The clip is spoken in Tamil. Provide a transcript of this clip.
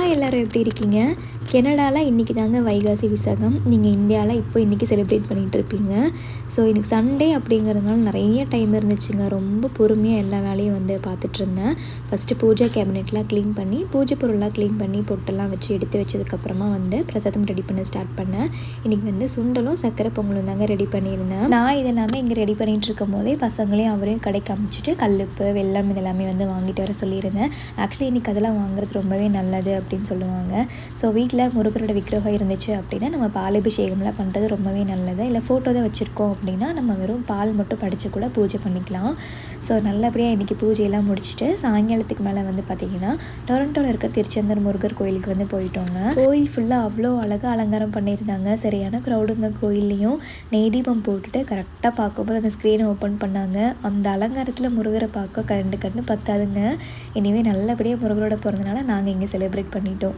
ஹாய் எல்லோரும் எப்படி இருக்கீங்க? கெனடாவில் இன்றைக்கி தாங்க வைகாசி விசாகம். நீங்கள் இந்தியாவில் இன்றைக்கி செலிப்ரேட் பண்ணிகிட்ருப்பீங்க. ஸோ எனக்கு சண்டே அப்படிங்கிறதுனால நிறைய டைம் இருந்துச்சுங்க. ரொம்ப பொறுமையாக எல்லா வேலையும் பார்த்துட்ருந்தேன். ஃபஸ்ட்டு பூஜை கேபினெட்லாம் க்ளீன் பண்ணி பூஜை பொருள்லாம் க்ளீன் பண்ணி பொட்டெல்லாம் வச்சு எடுத்து வச்சதுக்கப்புறமா பிரசாதம் ரெடி பண்ண ஸ்டார்ட் பண்ணேன். இன்றைக்கி சுண்டலும் சர்க்கரை பொங்கலும் தாங்க ரெடி பண்ணியிருந்தேன். நான் இதெல்லாமே இங்கே ரெடி பண்ணிகிட்டு இருக்கும் போதே பசங்களையும் அவரையும் கடைக்கு அமிச்சிட்டு கல்லுப்பு வெல்லம் இதெல்லாமே வாங்கிட்டு வர சொல்லியிருந்தேன். ஆக்சுவலி இன்றைக்கி அதெல்லாம் வாங்குறது ரொம்பவே நல்லது அப்படின்னு சொல்லுவாங்க. ஸோ வீட்டில் முருகரோட விக்கிரகம் இருந்துச்சு அப்படின்னா நம்ம பாலாபிஷேகம்லாம் பண்ணுறது ரொம்பவே நல்லது. இல்லை ஃபோட்டோ தான் வச்சுருக்கோம் அப்படின்னா நம்ம வெறும் பால் மட்டும் படித்து கூட பூஜை பண்ணிக்கலாம். ஸோ நல்லபடியாக இன்றைக்கி பூஜையெல்லாம் முடிச்சுட்டு சாயங்காலத்துக்கு மேலே பார்த்திங்கன்னா டொரண்டோவில் இருக்கிற திருச்செந்தூர் முருகர் கோயிலுக்கு போயிட்டோங்க. கோயில் ஃபுல்லாக அவ்வளோ அழகாக அலங்காரம் பண்ணியிருந்தாங்க. சரியான க்ரௌடுங்க. கோயில்லையும் நெய் தீபம் போட்டுட்டு கரெக்டாக பார்க்கும்போது அந்த ஸ்க்ரீனை ஓப்பன் பண்ணாங்க. அந்த அலங்காரத்தில் முருகரை பார்க்க கண்டு பத்தாதுங்க. இனிமேல் நல்லபடியாக முருகரோட பிறந்தனால நாங்கள் இங்கே செலிப்ரேட் பண்ணிட்டோம்.